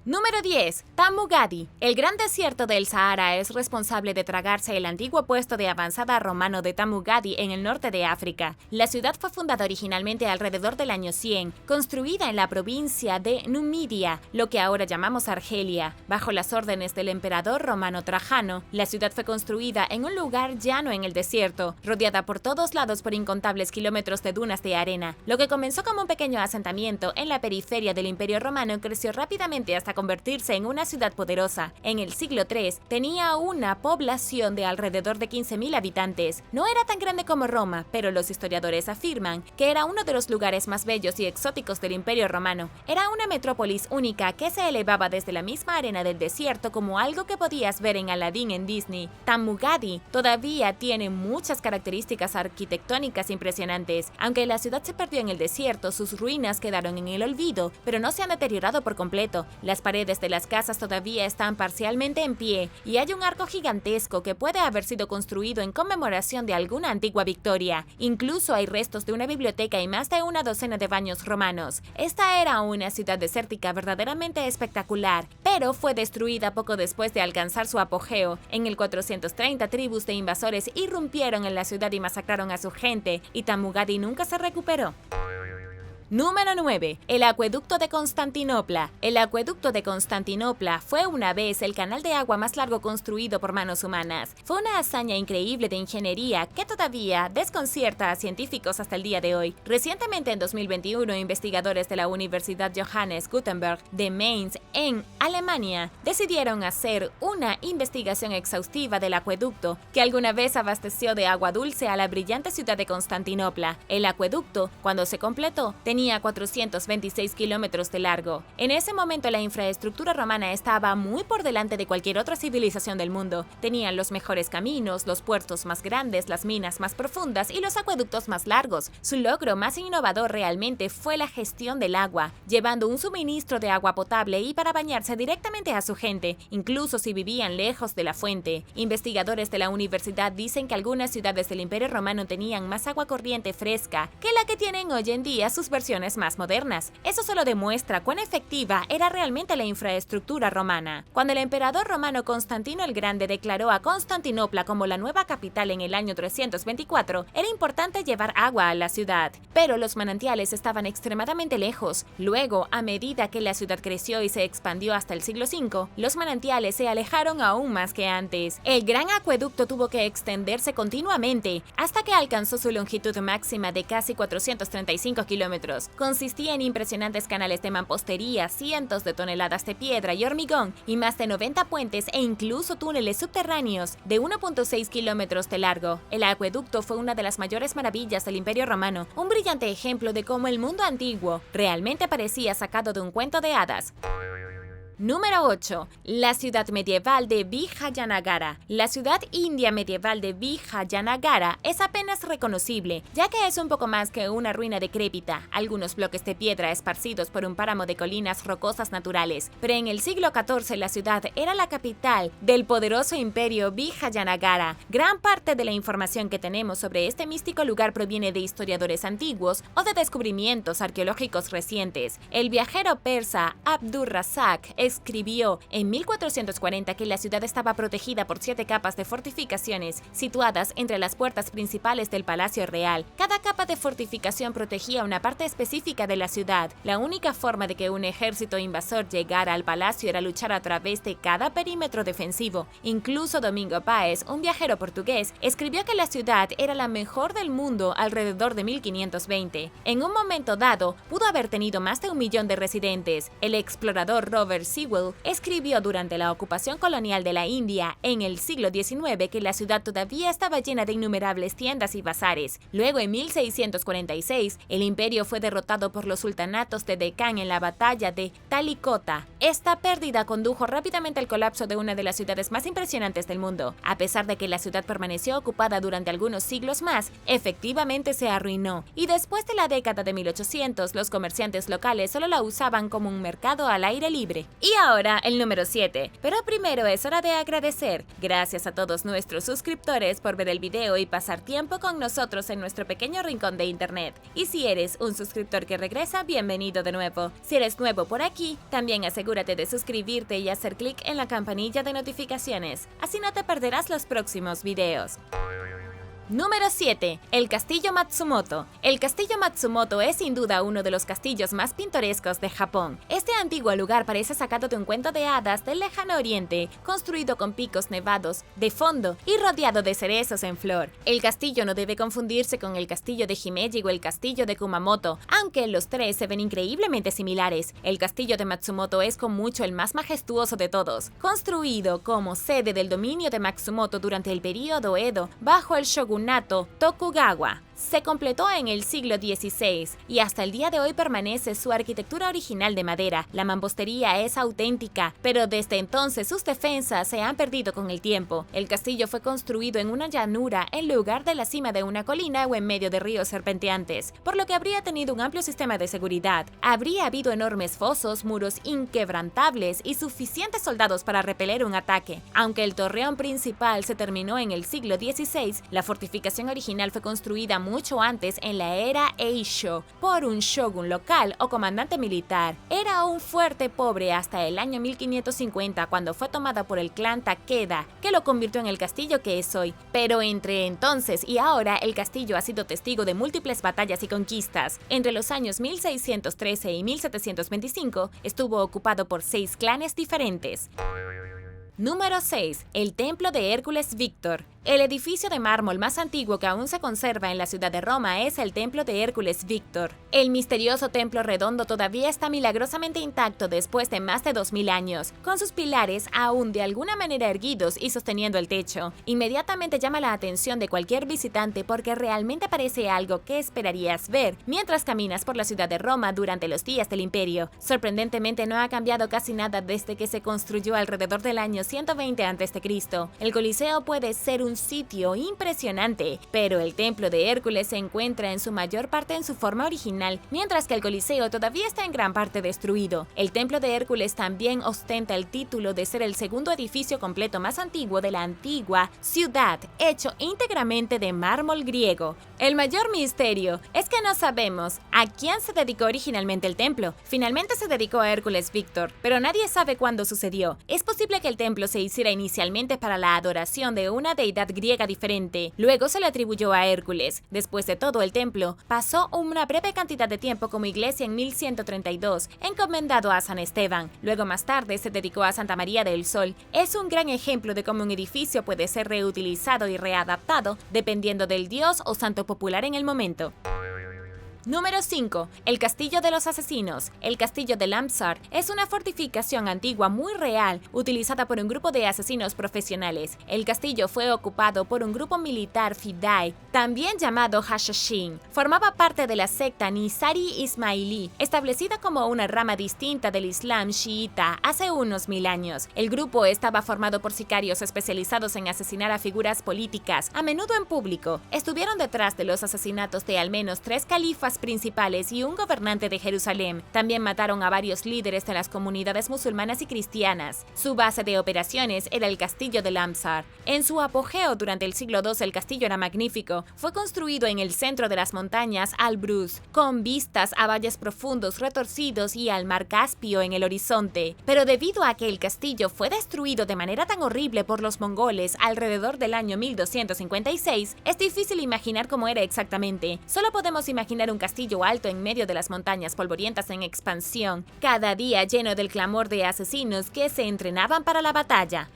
Número 10. Tamugadi. El gran desierto del Sahara es responsable de tragarse el antiguo puesto de avanzada romano de Tamugadi en el norte de África. La ciudad fue fundada originalmente alrededor del año 100, construida en la provincia de Numidia, lo que ahora llamamos Argelia. Bajo las órdenes del emperador romano Trajano, la ciudad fue construida en un lugar llano en el desierto, rodeada por todos lados por incontables kilómetros de dunas de arena. Lo que comenzó como un pequeño asentamiento en la periferia del Imperio Romano creció rápidamente hasta convertirse en una ciudad poderosa. En el siglo III tenía una población de alrededor de 15.000 habitantes. No era tan grande como Roma, pero los historiadores afirman que era uno de los lugares más bellos y exóticos del Imperio Romano. Era una metrópolis única que se elevaba desde la misma arena del desierto como algo que podías ver en Aladdin en Disney. Tamugadi todavía tiene muchas características arquitectónicas impresionantes. Aunque la ciudad se perdió en el desierto, sus ruinas quedaron en el olvido, pero no se han deteriorado por completo. Las paredes de las casas todavía están parcialmente en pie y hay un arco gigantesco que puede haber sido construido en conmemoración de alguna antigua victoria. Incluso hay restos de una biblioteca y más de una docena de baños romanos. Esta era una ciudad desértica verdaderamente espectacular, pero fue destruida poco después de alcanzar su apogeo. En el 430 tribus de invasores irrumpieron en la ciudad y masacraron a su gente, y Tamugadi nunca se recuperó. Número 9. El acueducto de Constantinopla. El acueducto de Constantinopla fue una vez el canal de agua más largo construido por manos humanas. Fue una hazaña increíble de ingeniería que todavía desconcierta a científicos hasta el día de hoy. Recientemente, en 2021, investigadores de la Universidad Johannes Gutenberg de Mainz, en Alemania, decidieron hacer una investigación exhaustiva del acueducto que alguna vez abasteció de agua dulce a la brillante ciudad de Constantinopla. El acueducto, cuando se completó, tenía 426 kilómetros de largo. En ese momento la infraestructura romana estaba muy por delante de cualquier otra civilización del mundo. Tenían los mejores caminos, los puertos más grandes, las minas más profundas y los acueductos más largos. Su logro más innovador realmente fue la gestión del agua, llevando un suministro de agua potable y para bañarse directamente a su gente, incluso si vivían lejos de la fuente. Investigadores de la universidad dicen que algunas ciudades del Imperio Romano tenían más agua corriente fresca que la que tienen hoy en día sus versiones más modernas. Eso solo demuestra cuán efectiva era realmente la infraestructura romana. Cuando el emperador romano Constantino el Grande declaró a Constantinopla como la nueva capital en el año 324, era importante llevar agua a la ciudad, pero los manantiales estaban extremadamente lejos. Luego, a medida que la ciudad creció y se expandió hasta el siglo V, los manantiales se alejaron aún más que antes. El gran acueducto tuvo que extenderse continuamente hasta que alcanzó su longitud máxima de casi 435 kilómetros. Consistía en impresionantes canales de mampostería, cientos de toneladas de piedra y hormigón y más de 90 puentes e incluso túneles subterráneos de 1.6 kilómetros de largo. El acueducto fue una de las mayores maravillas del Imperio Romano, un brillante ejemplo de cómo el mundo antiguo realmente parecía sacado de un cuento de hadas. Número 8. La ciudad medieval de Vijayanagara. La ciudad india medieval de Vijayanagara es apenas reconocible, ya que es un poco más que una ruina decrépita, algunos bloques de piedra esparcidos por un páramo de colinas rocosas naturales. Pero en el siglo XIV la ciudad era la capital del poderoso imperio Vijayanagara. Gran parte de la información que tenemos sobre este místico lugar proviene de historiadores antiguos o de descubrimientos arqueológicos recientes. El viajero persa Abdur-Razak escribió en 1440 que la ciudad estaba protegida por 7 capas de fortificaciones situadas entre las puertas principales del Palacio Real. Cada capa de fortificación protegía una parte específica de la ciudad. La única forma de que un ejército invasor llegara al palacio era luchar a través de cada perímetro defensivo. Incluso Domingo Páez, un viajero portugués, escribió que la ciudad era la mejor del mundo alrededor de 1520. En un momento dado, pudo haber tenido más de 1 millón de residentes. El explorador Robert Sewell escribió durante la ocupación colonial de la India en el siglo XIX que la ciudad todavía estaba llena de innumerables tiendas y bazares. Luego, en 1646, el imperio fue derrotado por los sultanatos de Decán en la batalla de Talikota. Esta pérdida condujo rápidamente al colapso de una de las ciudades más impresionantes del mundo. A pesar de que la ciudad permaneció ocupada durante algunos siglos más, efectivamente se arruinó. Y después de la década de 1800, los comerciantes locales solo la usaban como un mercado al aire libre. Y Y ahora el número 7, pero primero es hora de agradecer. Gracias a todos nuestros suscriptores por ver el video y pasar tiempo con nosotros en nuestro pequeño rincón de internet. Y si eres un suscriptor que regresa, bienvenido de nuevo. Si eres nuevo por aquí, también asegúrate de suscribirte y hacer clic en la campanilla de notificaciones, así no te perderás los próximos videos. Número 7. El Castillo Matsumoto. El Castillo Matsumoto es sin duda uno de los castillos más pintorescos de Japón. Este antiguo lugar parece sacado de un cuento de hadas del lejano oriente, construido con picos nevados de fondo y rodeado de cerezos en flor. El castillo no debe confundirse con el castillo de Himeji o el castillo de Kumamoto, aunque los tres se ven increíblemente similares. El castillo de Matsumoto es con mucho el más majestuoso de todos, construido como sede del dominio de Matsumoto durante el período Edo bajo el shogunato Tokugawa. Se completó en el siglo XVI y hasta el día de hoy permanece su arquitectura original de madera. La mampostería es auténtica, pero desde entonces sus defensas se han perdido con el tiempo. El castillo fue construido en una llanura en lugar de la cima de una colina o en medio de ríos serpenteantes, por lo que habría tenido un amplio sistema de seguridad. Habría habido enormes fosos, muros inquebrantables y suficientes soldados para repeler un ataque. Aunque el torreón principal se terminó en el siglo XVI, la fortificación original fue construida mucho antes en la era Eisho por un shogun local o comandante militar. Era un fuerte pobre hasta el año 1550 cuando fue tomada por el clan Takeda, que lo convirtió en el castillo que es hoy. Pero entre entonces y ahora el castillo ha sido testigo de múltiples batallas y conquistas. Entre los años 1613 y 1725 estuvo ocupado por 6 clanes diferentes. Número 6. El Templo de Hércules Víctor. El edificio de mármol más antiguo que aún se conserva en la ciudad de Roma es el Templo de Hércules Víctor. El misterioso templo redondo todavía está milagrosamente intacto después de más de 2000 años, con sus pilares aún de alguna manera erguidos y sosteniendo el techo. Inmediatamente llama la atención de cualquier visitante porque realmente parece algo que esperarías ver mientras caminas por la ciudad de Roma durante los días del Imperio. Sorprendentemente no ha cambiado casi nada desde que se construyó alrededor del año 120 a.C. El Coliseo puede ser un sitio impresionante, pero el Templo de Hércules se encuentra en su mayor parte en su forma original, mientras que el Coliseo todavía está en gran parte destruido. El Templo de Hércules también ostenta el título de ser el segundo edificio completo más antiguo de la antigua ciudad, hecho íntegramente de mármol griego. El mayor misterio es que no sabemos a quién se dedicó originalmente el templo. Finalmente se dedicó a Hércules Víctor, pero nadie sabe cuándo sucedió. Es posible que el templo se hiciera inicialmente para la adoración de una deidad griega diferente. Luego se le atribuyó a Hércules. Después de todo, el templo pasó una breve cantidad de tiempo como iglesia en 1132, encomendado a San Esteban. Luego más tarde se dedicó a Santa María del Sol. Es un gran ejemplo de cómo un edificio puede ser reutilizado y readaptado dependiendo del dios o santo popular en el momento. Número 5. El Castillo de los Asesinos. El Castillo de Lamsar es una fortificación antigua muy real, utilizada por un grupo de asesinos profesionales. El castillo fue ocupado por un grupo militar Fidai, también llamado Hashashin. Formaba parte de la secta Nizari Ismailí, establecida como una rama distinta del Islam chiita hace unos 1000 años. El grupo estaba formado por sicarios especializados en asesinar a figuras políticas, a menudo en público. Estuvieron detrás de los asesinatos de al menos 3 califas principales y un gobernante de Jerusalén. También mataron a varios líderes de las comunidades musulmanas y cristianas. Su base de operaciones era el castillo de Lamsar. En su apogeo durante el siglo II el castillo era magnífico. Fue construido en el centro de las montañas Albruz, con vistas a valles profundos, retorcidos y al mar Caspio en el horizonte. Pero debido a que el castillo fue destruido de manera tan horrible por los mongoles alrededor del año 1256, es difícil imaginar cómo era exactamente. Solo podemos imaginar un castillo alto en medio de las montañas polvorientas en expansión, cada día lleno del clamor de asesinos que se entrenaban para la batalla.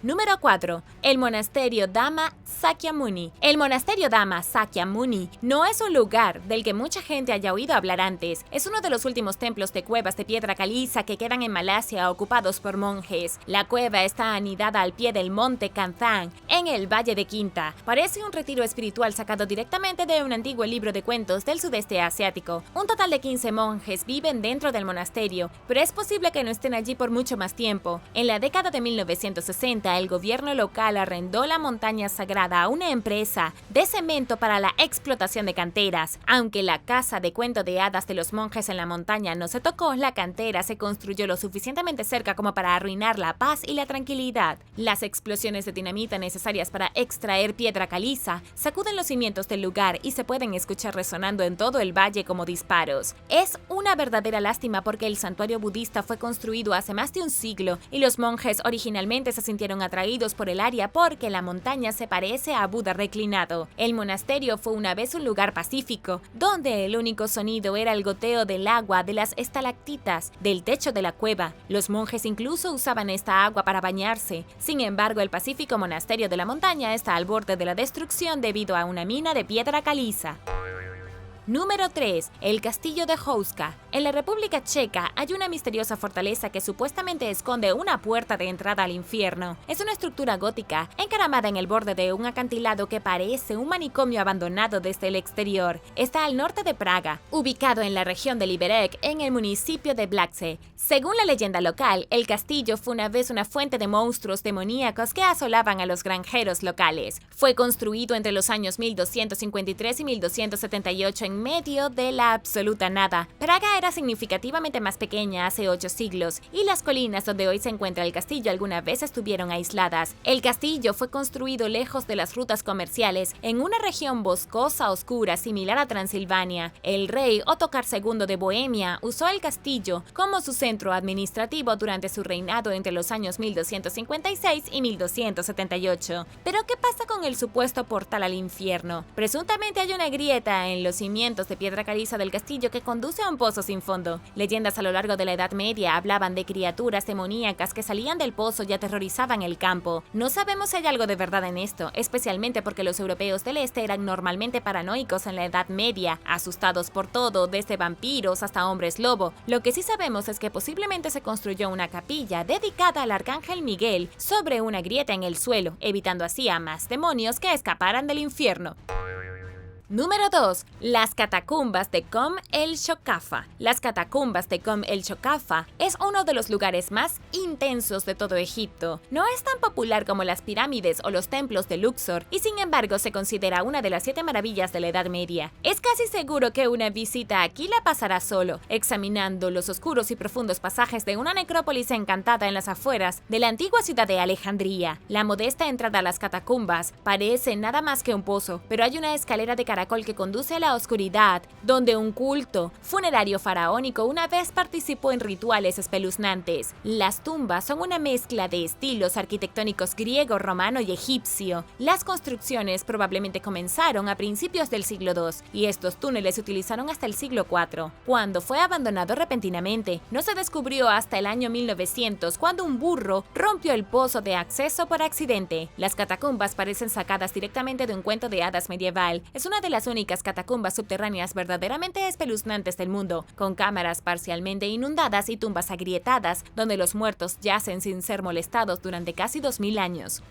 Número 4. El monasterio Dhamma Sakyamuni. El monasterio Dhamma Sakyamuni no es un lugar del que mucha gente haya oído hablar antes. Es uno de los últimos templos de cuevas de piedra caliza que quedan en Malasia ocupados por monjes. La cueva está anidada al pie del monte Kanthang, en el Valle de Quinta. Parece un retiro espiritual sacado directamente de un antiguo libro de cuentos del sudeste asiático. Un total de 15 monjes viven dentro del monasterio, pero es posible que no estén allí por mucho más tiempo. En la década de 1960, día, el gobierno local arrendó la montaña sagrada a una empresa de cemento para la explotación de canteras. Aunque la casa de cuento de hadas de los monjes en la montaña no se tocó, la cantera se construyó lo suficientemente cerca como para arruinar la paz y la tranquilidad. Las explosiones de dinamita necesarias para extraer piedra caliza sacuden los cimientos del lugar y se pueden escuchar resonando en todo el valle como disparos. Es una verdadera lástima porque el santuario budista fue construido hace más de un siglo y los monjes originalmente se sintieron atraídos por el área porque la montaña se parece a Buda reclinado. El monasterio fue una vez un lugar pacífico, donde el único sonido era el goteo del agua de las estalactitas del techo de la cueva. Los monjes incluso usaban esta agua para bañarse. Sin embargo, el pacífico monasterio de la montaña está al borde de la destrucción debido a una mina de piedra caliza. Número 3. El castillo de Houska. En la República Checa hay una misteriosa fortaleza que supuestamente esconde una puerta de entrada al infierno. Es una estructura gótica encaramada en el borde de un acantilado que parece un manicomio abandonado desde el exterior. Está al norte de Praga, ubicado en la región de Liberec, en el municipio de Blace. Según la leyenda local, el castillo fue una vez una fuente de monstruos demoníacos que asolaban a los granjeros locales. Fue construido entre los años 1253 y 1278 en medio de la absoluta nada. Praga era significativamente más pequeña hace 8 siglos, y las colinas donde hoy se encuentra el castillo alguna vez estuvieron aisladas. El castillo fue construido lejos de las rutas comerciales, en una región boscosa oscura similar a Transilvania. El rey Ottokar II de Bohemia usó el castillo como su centro administrativo durante su reinado entre los años 1256 y 1278. ¿Pero qué pasa con el supuesto portal al infierno? Presuntamente hay una grieta en los cimientos de piedra caliza del castillo que conduce a un pozo sin fondo. Leyendas a lo largo de la Edad Media hablaban de criaturas demoníacas que salían del pozo y aterrorizaban el campo. No sabemos si hay algo de verdad en esto, especialmente porque los europeos del este eran normalmente paranoicos en la Edad Media, asustados por todo, desde vampiros hasta hombres lobo. Lo que sí sabemos es que posiblemente se construyó una capilla dedicada al arcángel Miguel sobre una grieta en el suelo, evitando así a más demonios que escaparan del infierno. Número 2. Las catacumbas de Kom el Shokafa. Las catacumbas de Kom el Shokafa es uno de los lugares más intensos de todo Egipto. No es tan popular como las pirámides o los templos de Luxor, y sin embargo se considera una de las 7 maravillas de la Edad Media. Es casi seguro que una visita aquí la pasará solo, examinando los oscuros y profundos pasajes de una necrópolis encantada en las afueras de la antigua ciudad de Alejandría. La modesta entrada a las catacumbas parece nada más que un pozo, pero hay una escalera de caracol que conduce a la oscuridad, donde un culto funerario faraónico una vez participó en rituales espeluznantes. Las tumbas son una mezcla de estilos arquitectónicos griego, romano y egipcio. Las construcciones probablemente comenzaron a principios del siglo II, y estos túneles se utilizaron hasta el siglo IV, cuando fue abandonado repentinamente. No se descubrió hasta el año 1900, cuando un burro rompió el pozo de acceso por accidente. Las catacumbas parecen sacadas directamente de un cuento de hadas medieval. Es una de las únicas catacumbas subterráneas verdaderamente espeluznantes del mundo, con cámaras parcialmente inundadas y tumbas agrietadas donde los muertos yacen sin ser molestados durante casi 2000 años.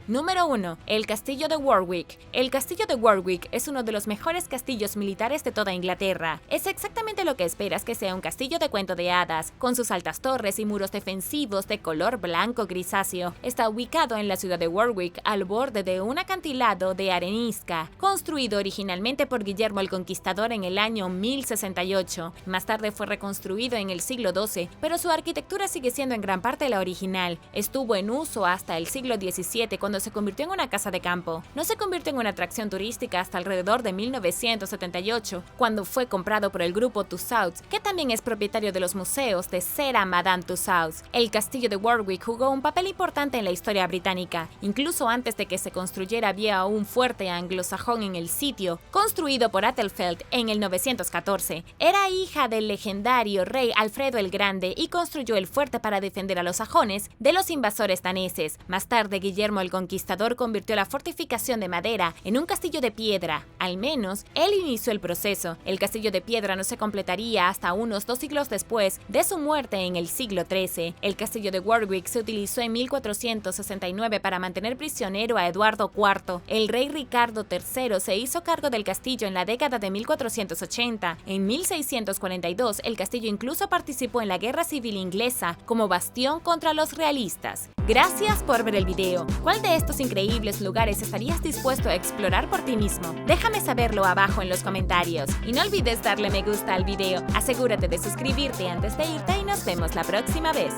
Número 1. El castillo de Warwick. El castillo de Warwick es uno de los mejores castillos militares de toda Inglaterra. Es exactamente lo que esperas que sea un castillo de cuento de hadas, con sus altas torres y muros defensivos de color blanco grisáceo. Está ubicado en la ciudad de Warwick, al borde de un acantilado de arenisca, construido originalmente por Guillermo el Conquistador en el año 1068. Más tarde fue reconstruido en el siglo XII, pero su arquitectura sigue siendo en gran parte la original. Estuvo en uso hasta el siglo XVII, cuando se convirtió en una casa de campo. No se convirtió en una atracción turística hasta alrededor de 1978, cuando fue comprado por el grupo Tussauds, que también es propietario de los museos de cera Madame Tussauds. El castillo de Warwick jugó un papel importante en la historia británica. Incluso antes de que se construyera había un fuerte anglosajón en el sitio, construido por Athelfeld en el 914. Era hija del legendario rey Alfredo el Grande y construyó el fuerte para defender a los sajones de los invasores daneses. Más tarde, Guillermo el Conquistador convirtió la fortificación de madera en un castillo de piedra. Al menos, él inició el proceso. El castillo de piedra no se completaría hasta unos 2 siglos después de su muerte en el siglo XIII. El castillo de Warwick se utilizó en 1469 para mantener prisionero a Eduardo IV. El rey Ricardo III se hizo cargo del castillo en la década de 1480. En 1642, el castillo incluso participó en la Guerra Civil Inglesa como bastión contra los realistas. Gracias por ver el video. ¿Cuál de estos increíbles lugares estarías dispuesto a explorar por ti mismo? Déjame saberlo abajo en los comentarios. Y no olvides darle me gusta al video. Asegúrate de suscribirte antes de irte y nos vemos la próxima vez.